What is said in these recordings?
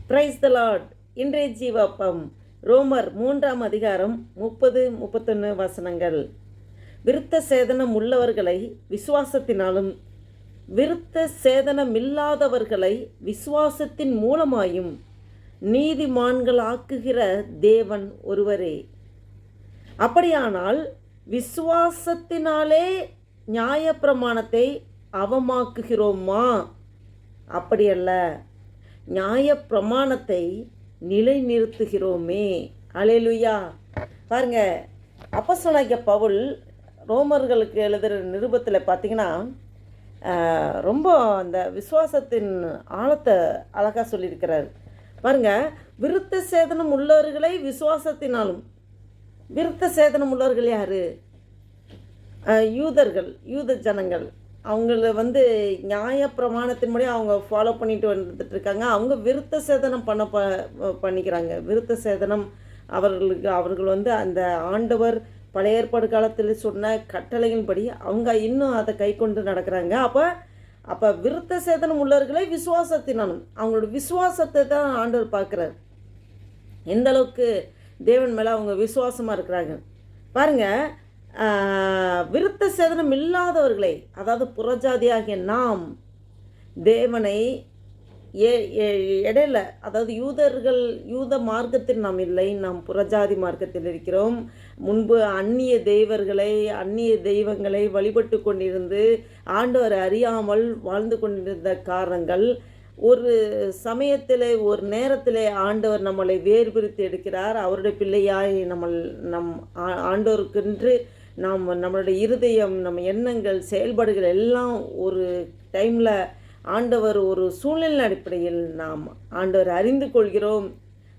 Praise the Lord. இன்றைய ஜீவாப்பம் ரோமர் 3ஆம் அதிகாரம் 30-31 வசனங்கள். விருத்த சேதனம் உள்ளவர்களை விசுவாசத்தினாலும் விருத்த சேதனமில்லாதவர்களை விசுவாசத்தின் மூலமாயும் நீதிமான்களாக்குகிற தேவன் ஒருவரே. அப்படியானால் விசுவாசத்தினாலே நியாயப்பிரமாணத்தை அவமாக்குகிறோமா? அப்படியல்ல, நியாயப்பிரமாணத்தை நிலைநிறுத்துகிறோமே. அல்லேலூயா. பாருங்க, அப்போஸ்தலனாகிய பவுல் ரோமர்களுக்கு எழுதுகிற நிருபத்தில் பார்த்தீங்கன்னா ரொம்ப அந்த விசுவாசத்தின் ஆழத்தை அழகாக சொல்லியிருக்கிறார். பாருங்க, விருத்த சேதனம் உள்ளவர்களை விசுவாசத்தினாலும். விருத்த சேதனம் உள்ளவர்கள் யார்? யூதர்கள், யூத ஜனங்கள். அவங்கள நியாயப்பிரமாணத்தின்படி அவங்க ஃபாலோ பண்ணிட்டு வந்துட்டு இருக்காங்க. அவங்க விருத்த சேதனம் பண்ணிக்கிறாங்க. விருத்த சேதனம் அவர்கள் அந்த ஆண்டவர் பழைய ஏற்பாடு காலத்தில் சொன்ன கட்டளையின்படி அவங்க இன்னும் அதை கை கொண்டு நடக்கிறாங்க. அப்போ விருத்த சேதனம் உள்ளவர்களை விசுவாசத்தினாலும், அவங்களோட விசுவாசத்தை தான் ஆண்டவர் பார்க்குறார். எந்த அளவுக்கு தேவன் மேலே அவங்க விசுவாசமாக இருக்கிறாங்க பாருங்கள். விருத்த சேதனம் இல்லாதவர்களை, அதாவது புறஜாதியாகிய நாம் தேவனை இடையில, அதாவது யூத மார்க்கத்தில் நாம் இல்லை, நாம் புறஜாதி மார்க்கத்தில் இருக்கிறோம். முன்பு அந்நிய தெய்வங்களை வழிபட்டு கொண்டிருந்து ஆண்டவரை அறியாமல் வாழ்ந்து கொண்டிருந்த காரணங்கள், ஒரு சமயத்தில் ஒரு நேரத்தில் ஆண்டவர் நம்மளை வேறுபிரித்து எடுக்கிறார். அவருடைய பிள்ளையாய் நம் ஆண்டவருக்கென்று நம்மளுடைய இருதயம், நம்ம எண்ணங்கள், செயல்பாடுகள் எல்லாம் ஒரு டைமில் ஆண்டவர் ஒரு சூழ்நிலை அடிப்படையில் நாம் ஆண்டவரை அறிந்து கொள்கிறோம்.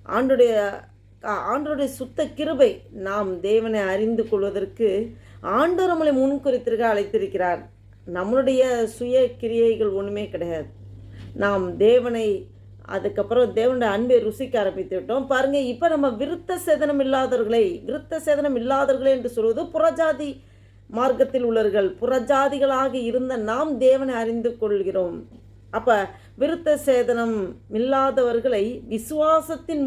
ஆண்டவருடைய சுத்த கிருபை, நாம் தேவனை அறிந்து கொள்வதற்கு ஆண்டவர் நம்மளை முன்குறித்திருக்க அழைத்திருக்கிறார். நம்மளுடைய சுய கிரியைகள் ஒன்றுமே கிடையாது. நாம் தேவனை, அதுக்கப்புறம் தேவனுடைய அன்பை ருசிக்க ஆரம்பித்து விட்டோம். பாருங்கள், இப்போ நம்ம விருத்த சேதனம் இல்லாதவர்களை என்று சொல்வது புறஜாதி மார்க்கத்தில் உள்ளவர்கள். புறஜாதிகளாக இருந்த நாம் தேவனை அறிந்து கொள்கிறோம். அப்போ விருத்த சேதனம் இல்லாதவர்களை விசுவாசத்தின்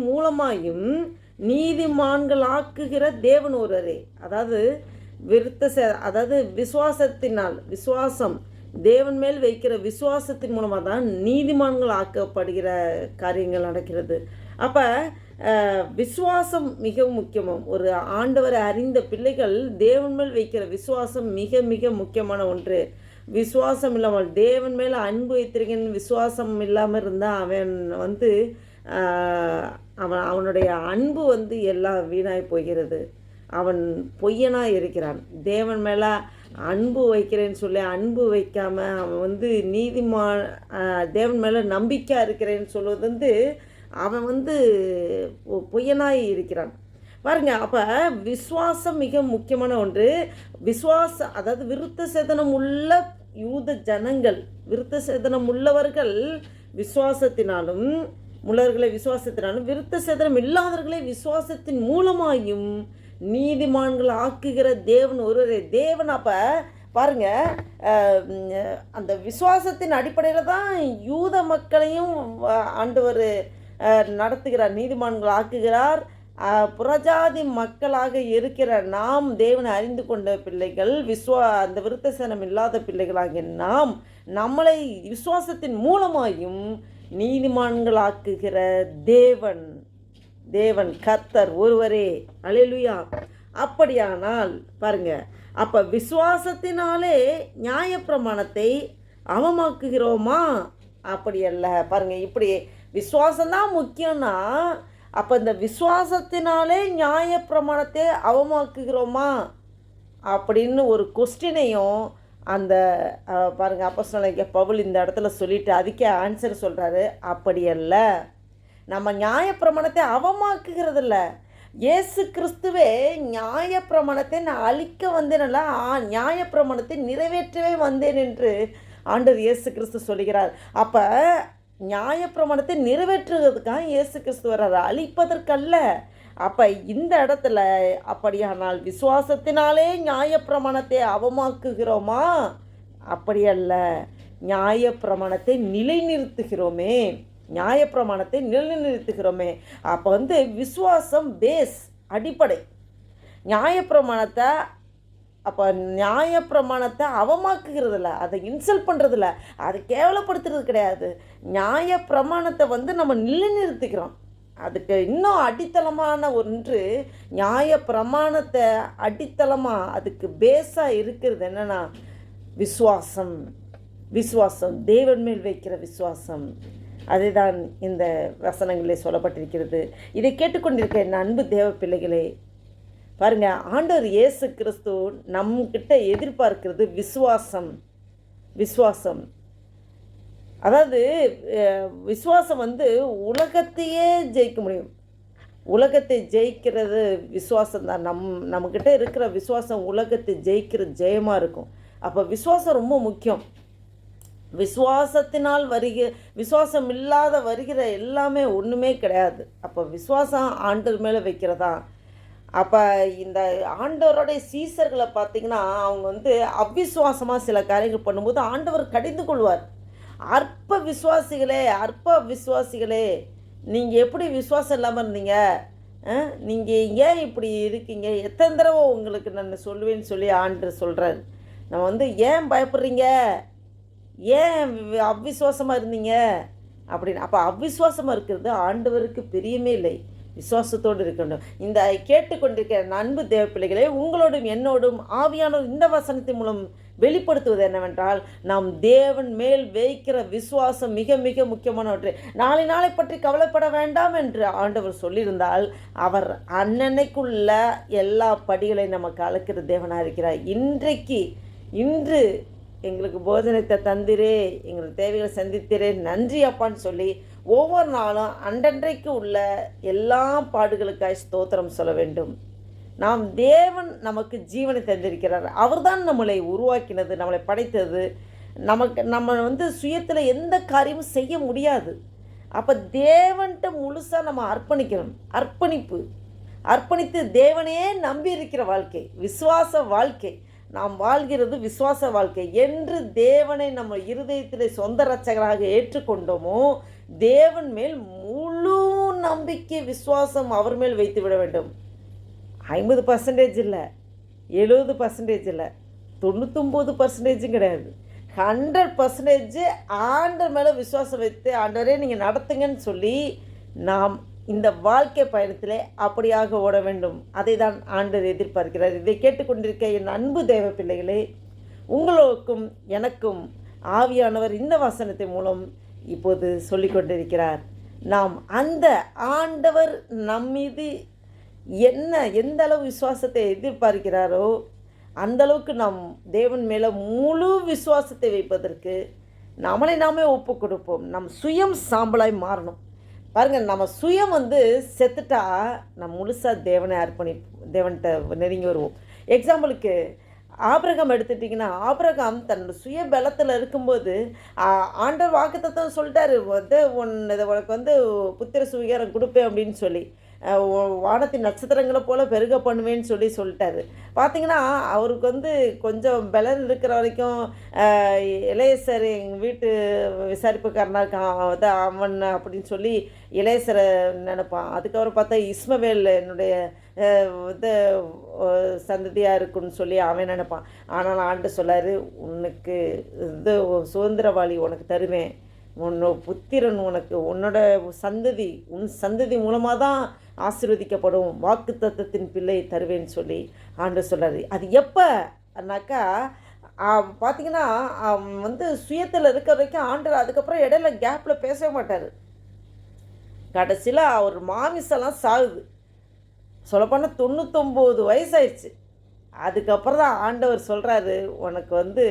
மூலமாயும் நீதிமான்களாக்குகிற தேவன் ஒருவரே. அதாவது விசுவாசம் தேவன் மேல் வைக்கிற விசுவாசத்தின் மூலமாக தான் நீதிமான்கள் ஆக்கப்படுகிற காரியங்கள் நடக்கிறது. அப்போ விசுவாசம் மிக முக்கியமும். ஒரு ஆண்டவரை அறிந்த பிள்ளைகள் தேவன் மேல் வைக்கிற விசுவாசம் மிக மிக முக்கியமான ஒன்று. விசுவாசம் இல்லாமல், தேவன் மேலே அன்பு வைத்திருக்கேன் விசுவாசம் இல்லாமல் இருந்தால் அவனுடைய அன்பு எல்லாம் வீணாய் போகிறது. அவன் பொய்யனாக இருக்கிறான். தேவன் மேலே அன்பு வைக்கிறேன்னு சொல்லி அன்பு வைக்காமல் அவன் தேவன் மேலே நம்பிக்கை இருக்கிறேன்னு சொல்வது அவன் பொய்யனாய் இருக்கிறான். பாருங்க, அப்போ விசுவாசம் மிக முக்கியமான ஒன்று. அதாவது விருத்த சேதனம் உள்ள யூத ஜனங்கள், விருத்த சேதனம் உள்ளவர்கள் விசுவாசத்தினாலும், விருத்த சேதனம் இல்லாதவர்களை விசுவாசத்தின் மூலமாயும் நீதிமான்கள் ஆக்குகிற தேவன் ஒருவரே. தேவன் அப்போ பாருங்க, அந்த விசுவாசத்தின் அடிப்படையில் தான் யூத மக்களையும் ஆண்டவர் நடத்துகிறார், நீதிமான்கள் ஆக்குகிறார். புறஜாதி மக்களாக இருக்கிற நாம் தேவனை அறிந்து கொண்ட பிள்ளைகள், அந்த விருத்த சேதனம் இல்லாத பிள்ளைகளாகிய நம்மளை விசுவாசத்தின் மூலமாயும் நீதிமான்களாக்குகிற தேவன் கர்த்தர் ஒருவரே. அல்லேலூயா. அப்படியானால் பாருங்க, அப்போ விசுவாசத்தினாலே நியாயப்பிரமாணத்தை அவமாக்குகிறோமா? அப்படி அல்ல. பாருங்க, இப்படி விசுவாசம்தான் முக்கியம்னா, அப்போ இந்த விசுவாசத்தினாலே நியாயப்பிரமாணத்தை அவமாக்குகிறோமா அப்படின்னு ஒரு கொஸ்டினையும் பாருங்கள், அப்போஸ்தலனாகிய பவுல் இந்த இடத்துல சொல்லிட்டு அதுக்கே ஆன்சர் சொல்கிறாரு. அப்படி அல்ல, நம்ம நியாயப்பிரமாணத்தை அவமாக்குகிறதில்ல. இயேசு கிறிஸ்துவே நியாயப்பிரமாணத்தை நான் அழிக்க வந்தேனல்ல, நியாயப்பிரமாணத்தை நிறைவேற்றவே வந்தேன் என்று ஆண்டவர் இயேசு கிறிஸ்து சொல்கிறார். அப்போ நியாயப்பிரமாணத்தை நிறைவேற்றுவதற்காக இயேசு கிறிஸ்து வர்றார், அழிப்பதற்கல்ல. அப்போ இந்த இடத்துல அப்படியானால் விசுவாசத்தினாலே நியாயப்பிரமாணத்தை அவமாக்குகிறோமா? அப்படியல்ல, நியாயப்பிரமாணத்தை நிலைநிறுத்துகிறோமே, நியாயப்பிரமாணத்தை நிலைநிறுத்துகிறோமே. அப்போ வந்து விசுவாசம் பேஸ், அடிப்படை. நியாயப்பிரமாணத்தை அப்போ நியாயப்பிரமாணத்தை அவமாக்குகிறதில்ல, அதை இன்சல்ட் பண்ணுறதில்ல, அதை கேவலப்படுத்துறது கிடையாது. நியாயப்பிரமாணத்தை வந்து நம்ம நிலைநிறுத்திக்கிறோம். அதுக்கு இன்னும் அடித்தளமான ஒன்று, நியாயப்பிரமாணத்தை அடித்தளமாக அதுக்கு பேஸாக இருக்கிறது என்னென்னா விசுவாசம். விசுவாசம், தேவன் மேல் வைக்கிற விசுவாசம். அதுதான் இந்த வசனங்களிலே சொல்லப்பட்டிருக்கிறது. இதை கேட்டுக்கொண்டிருக்க என் அன்பு தேவ பிள்ளைகளே, பாருங்கள், ஆண்டவர் இயேசு கிறிஸ்து நம்மக்கிட்ட எதிர்பார்க்கிறது விசுவாசம். விசுவாசம் அதாவது விசுவாசம் வந்து உலகத்தையே ஜெயிக்க முடியும். உலகத்தை ஜெயிக்கிறது விசுவாசம் தான். நம்மக்கிட்ட இருக்கிற விசுவாசம் உலகத்தை ஜெயிக்கிற ஜெயமாக இருக்கும். அப்போ விசுவாசம் ரொம்ப முக்கியம். விசுவாசத்தினால் விசுவாசம் இல்லாத வருகிற எல்லாமே ஒன்றுமே கிடையாது. அப்போ விசுவாசம் ஆண்டவர் மேலே வைக்கிறதா. அப்போ இந்த ஆண்டவருடைய சீசர்களை பார்த்திங்கன்னா, அவங்க வந்து அவ்விசுவாசமாக சில காரியங்கள் பண்ணும்போது ஆண்டவர் கடிந்து கொள்வார். அற்ப விசுவாசிகளே, நீங்கள் எப்படி விசுவாசம் இல்லாமல் இருந்தீங்க? நீங்கள் ஏன் இப்படி இருக்கீங்க? எத்தனை தடவை உங்களுக்கு நான் சொல்லுவேன்னு சொல்லி ஆண்டவர் சொல்கிறார். நம்ம வந்து ஏன் பயப்படுறீங்க? ஏன் அவ்விசுவாசமாக இருந்தீங்க அப்படின்னு. அப்போ அவ்விசுவாசமாக இருக்கிறது ஆண்டவருக்கு பிரியமே இல்லை. விசுவாசத்தோடு இருக்கணும். இந்த கேட்டுக்கொண்டிருக்கிற அன்பு தேவ பிள்ளைகளே, உங்களோடும் என்னோடும் ஆவியானவர் இந்த வசனத்தின் மூலம் வெளிப்படுத்துவது என்னவென்றால், நாம் தேவன் மேல் வைக்கிற விசுவாசம் மிக மிக முக்கியமானவற்றை. நாளை பற்றி கவலைப்பட வேண்டாம் என்று ஆண்டவர் சொல்லியிருந்தால், அவர் அன்னன்னைக்குள்ள எல்லா படிகளையும் நமக்கு அழைக்கிற தேவனாக இருக்கிறார். இன்று எங்களுக்கு போதனத்தை தந்திரே, எங்களுக்கு தேவைகளை சந்தித்திரே, நன்றி அப்பான்னு சொல்லி ஒவ்வொரு நாளும் அன்றன்றைக்கு உள்ள எல்லா பாடுகளுக்காய் ஸ்தோத்திரம் சொல்ல வேண்டும். தேவன் நமக்கு ஜீவனை தந்திருக்கிறார். அவர்தான் நம்மளை உருவாக்கினது, நம்மளை படைத்தது. நம்ம வந்து சுயத்தில் எந்த காரியமும் செய்ய முடியாது. அப்போ தேவன்கிட்ட முழுசாக நம்ம அர்ப்பணிக்கணும். அர்ப்பணித்து தேவனையே நம்பி இருக்கிற வாழ்க்கை, விசுவாச வாழ்க்கை. நாம் வாழ்கிறது விசுவாச வாழ்க்கை என்று தேவனை நம்ம இருதயத்தில் சொந்த இரட்சகராக ஏற்றுக்கொண்டோமோ, தேவன் மேல் முழு நம்பிக்கை விசுவாசம் அவர் மேல் வைத்து விட வேண்டும். 50% இல்லை, 70% இல்லை, 99% கிடையாது, 100% ஆண்டவர் மேலே விசுவாசம் வைத்து, ஆண்டவரே நீங்கள் நடத்துங்கன்னு சொல்லி நாம் இந்த வாழ்க்கை பயணத்திலே அப்படியாக ஓட வேண்டும். அதை தான் ஆண்டவர் எதிர்பார்க்கிறார். இதை கேட்டுக்கொண்டிருக்க என் அன்பு தேவ பிள்ளைகளே, உங்களுக்கும் எனக்கும் ஆவியானவர் இந்த வசனத்தின் மூலம் இப்போது சொல்லிக்கொண்டிருக்கிறார். நாம் அந்த ஆண்டவர் நம்மீது எந்த அளவு விசுவாசத்தை எதிர்பார்க்கிறாரோ அந்த அளவுக்கு நாம் தேவன் மேலே முழு விசுவாசத்தை வைப்பதற்கு நம்மளை நாமே ஒப்பு கொடுப்போம். நம் சுயம் சாம்பலாய் மாறணும். பாருங்கள், நம்ம சுயம் வந்து செத்துட்டா நம்ம முழுசாக தேவன்கிட்ட நெருங்கி வருவோம். எக்ஸாம்பிளுக்கு ஆபிரகாம் எடுத்துட்டிங்கன்னா, ஆபிரகாம் தன்னோட சுய பலத்தில் இருக்கும்போது ஆண்டவர் வாக்குத்தத்தம் சொல்லிட்டாரு, வந்து உனக்கு வந்து புத்திர சுவிகாரம் கொடுப்பேன் அப்படின்னு சொல்லி, வானத்தின் நட்சத்திரங்களை போல் பெருக பண்ணுவேன்னு சொல்லிட்டாரு. பார்த்திங்கன்னா அவருக்கு வந்து கொஞ்சம் பலன் இருக்கிற வரைக்கும் இளையசர் எங்கள் வீட்டு விசாரிப்புக்காரனாக அவன் அப்படின்னு சொல்லி இளையசரை நினைப்பான். அதுக்கப்புறம் பார்த்தா இஸ்மவேல் என்னுடைய இது சந்ததியாக இருக்குன்னு சொல்லி அவன் நினைப்பான். ஆனால் ஆண்டு சொல்லார், உனக்கு இது சுதந்திரவாளி உனக்கு தருவேன், புத்திரன் உனக்கு உன் சந்ததி மூலமாக தான் ஆசீர்வதிக்கப்படும், வாக்கு தத்தத்தின் பிள்ளை தருவேன்னு சொல்லி ஆண்டு சொல்கிறாரு. அது எப்போனாக்கா பார்த்திங்கன்னா வந்து சுயத்தில் இருக்கிற வரைக்கும் ஆண்டவர் அதுக்கப்புறம் இடையில கேப்பில் பேசவே மாட்டார். கடைசியில் அவர் மாமிசெல்லாம் சாகுது. சொல்லப்போனால் 99 வயசாயிடுச்சு. அதுக்கப்புறம் தான் ஆண்டவர் சொல்கிறாரு, உனக்கு வந்து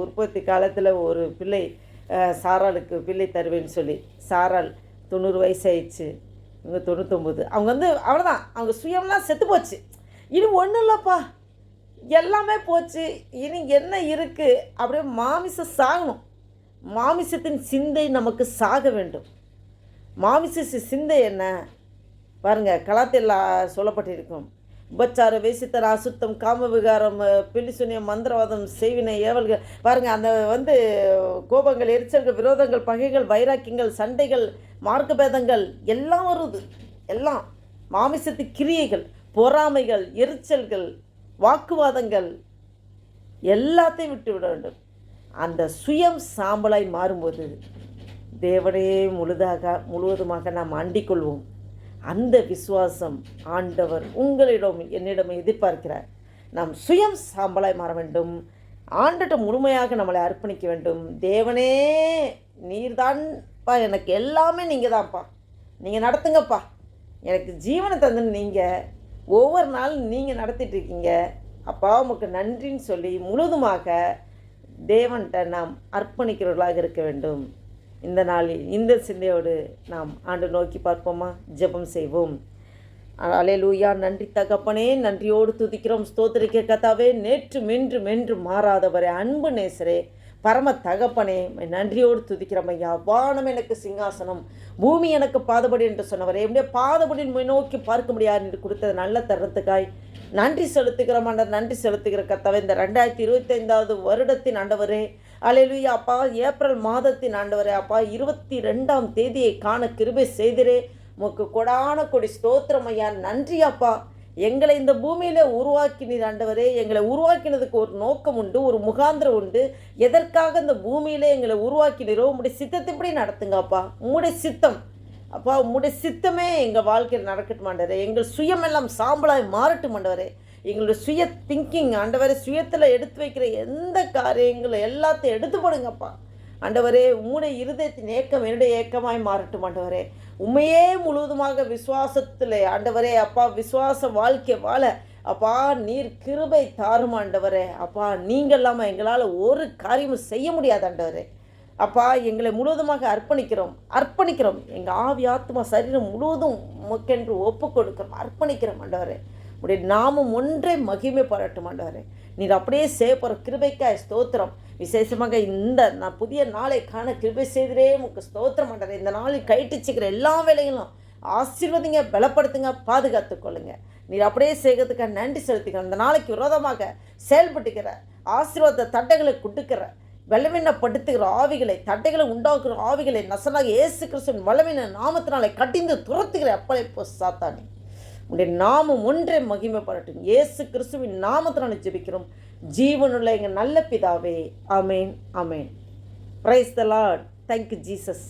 உற்பத்தி காலத்தில் ஒரு பிள்ளை சாராளுக்கு பிள்ளை தருவேன்னு சொல்லி. சாராள் 90 வயசாயிடுச்சு, இவங்க 99. அவங்க வந்து அவ்வளோதான், அவங்க சுயம்லாம் செத்து போச்சு. இனி ஒன்றும் இல்லைப்பா, எல்லாமே போச்சு, இனி என்ன இருக்குது? அப்படியே மாமிசம் சாகணும். மாமிசத்தின் சிந்தை நமக்கு சாக வேண்டும். மாமிச சிந்தை என்ன பாருங்கள், கலாத்தியில் சொல்லப்பட்டிருக்கும். உபச்சார வேசித்தன அசுத்தம் காம விகாரம் பில்லிசுனியம் மந்திரவாதம் செய்வினை ஏவல்கள் பாருங்கள். அந்த கோபங்கள் எரிச்சல்கள் விரோதங்கள் பகைகள் வைராக்கியங்கள் சண்டைகள் மார்க்க பேதங்கள் எல்லாம் வருது. எல்லாம் மாமிசத்து கிரியைகள் பொறாமைகள் எரிச்சல்கள் வாக்குவாதங்கள் எல்லாத்தையும் விட்டு விட வேண்டும். அந்த சுயம் சாம்பலாய் மாறும்போது தேவனே முழுவதுமாக நாம் அண்டிக்கொள்வோம். அந்த விசுவாசம் ஆண்டவர் உங்களிடம் என்னிடம் எதிர்பார்க்கிறார். நாம் சுயம் சாம்பலாய் மாற வேண்டும். ஆண்டுகிட்ட முழுமையாக நம்மளை அர்ப்பணிக்க வேண்டும். தேவனே நீர்தான்ப்பா, எனக்கு எல்லாமே நீங்கள் தான்ப்பா, நீங்கள் நடத்துங்கப்பா, எனக்கு ஜீவனை தந்துன்னு நீங்கள் ஒவ்வொரு நாளும் நீங்கள் நடத்திட்டுருக்கீங்க அப்பா, உமக்கு நன்றின்னு சொல்லி முழுதுமாக தேவன்கிட்ட நாம் அர்ப்பணிக்கிறவர்களாக இருக்க வேண்டும். இந்த நாளில் இந்த சிந்தையோடு நாம் ஆண்டு நோக்கி பார்ப்போமா? ஜெபம் செய்வோம். அல்லேலூயா. நன்றி தகப்பனே, நன்றியோடு துதிக்கிறோம், ஸ்தோத்திரிக்க கர்த்தாவே. நேற்று மென்று மாறாதவரே, அன்பு நேசரே, பரம தகப்பனே, நன்றியோடு துதிக்கிறோம் ஐயா. வானம் எனக்கு சிங்காசனம், பூமி எனக்கு பாதபடி என்று சொன்னவரே, என்னுடைய பாதபடியின் நோக்கி பார்க்க முடியாது என்று கொடுத்தது நல்ல தருணத்துக்காய் நன்றி செலுத்துகிறோம் ஆண்டவர். நன்றி செலுத்துகிற கர்த்தாவே, இந்த 2025 வருடத்தின் ஆண்டவரே, அல்லேலூயா அப்பா, ஏப்ரல் மாதத்தின் ஆண்டவரே அப்பா, 22ஆம் தேதியை காண கிருபை செய்திரே, உமக்கு கொடான கொடி ஸ்தோத்திரம் ஐயா. நன்றி அப்பா. எங்களை இந்த பூமியில் உருவாக்கினீர் ஆண்டவரே. எங்களை உருவாக்கினதுக்கு ஒரு நோக்கம் உண்டு, ஒரு முகாந்திரம் உண்டு. எதற்காக இந்த பூமியில் எங்களை உருவாக்கினீரோ உங்களுடைய சித்தத்தின்படி நடத்துங்க அப்பா. உங்களுடைய சித்தம் அப்பா, உங்களுடைய சித்தமே எங்கள் வாழ்க்கையில் நடக்கட்டும் ஆண்டவரே. எங்கள் சுயமெல்லாம் சாம்பலாய் மாறட்டும் ஆண்டவரே. எங்களுடைய சுய திங்கிங் ஆண்டவரே, சுயத்தில் எடுத்து வைக்கிற எந்த காரியங்களை எல்லாத்தையும் எடுத்து போடுங்கப்பா ஆண்டவரே. உம்முடைய இருதயத்தின் ஏக்கம் என்னுடைய ஏக்கமாய் மாறட்டும் ஆண்டவரே. உண்மையே முழுவதுமாக விசுவாசத்தில் ஆண்டவரே அப்பா, விசுவாச வாழ்க்கை வாழ அப்பா நீர் கிருபை தாரும் ஆண்டவரே. அப்பா நீங்கள் இல்லாமல் எங்களால் ஒரு காரியமும் செய்ய முடியாது ஆண்டவரே. அப்பா எங்களை முழுவதுமாக அர்ப்பணிக்கிறோம். எங்கள் ஆவி ஆத்மா சரீரம் முழுவதும் உமக்கென்று ஒப்பு கொடுக்கிறோம், அர்ப்பணிக்கிறோம் ஆண்டவரே. உடைய நாமம் ஒன்றே மகிமை பாராட்டும் ஆண்டவரே. நீர் அப்படியே செய்ய போகிற கிருபைக்காய் ஸ்தோத்திரம். விசேஷமாக நான் புதிய நாளை காண கிருபை செய்திரே உமக்கு ஸ்தோத்திரம் ஆண்டவரே. இந்த நாளில் கைட்டுச்சுக்கிற எல்லா வேலைகளும் ஆசீர்வதிங்க, பலப்படுத்துங்க, பாதுகாத்துக்கொள்ளுங்க. நீர் அப்படியே செய்கிறதுக்காக நன்றி செலுத்துக்கிறேன். இந்த நாளைக்கு விரோதமாக செயல்பட்டுக்கிற ஆசீர்வாத தட்டைகளை கொடுக்கிற பலவீனப்படுத்துகிற ஆவிகளை, தட்டைகளை உண்டாக்குகிற ஆவிகளை நசனாக இயேசு கிறிஸ்துவின் வல்லமையான நாமத்தினாலே கட்டிந்து துரத்துகிற அப்பளை போ சாத்தானே. உடைய நாமம் ஒன்றே மகிமைப்படட்டும். இயேசு கிறிஸ்துவின் நாமத்தினாலே ஜெபிக்கிறோம் ஜீவனுள்ள எங்கள் நல்ல பிதாவே. ஆமேன், ஆமேன். Praise the Lord. Thank you Jesus.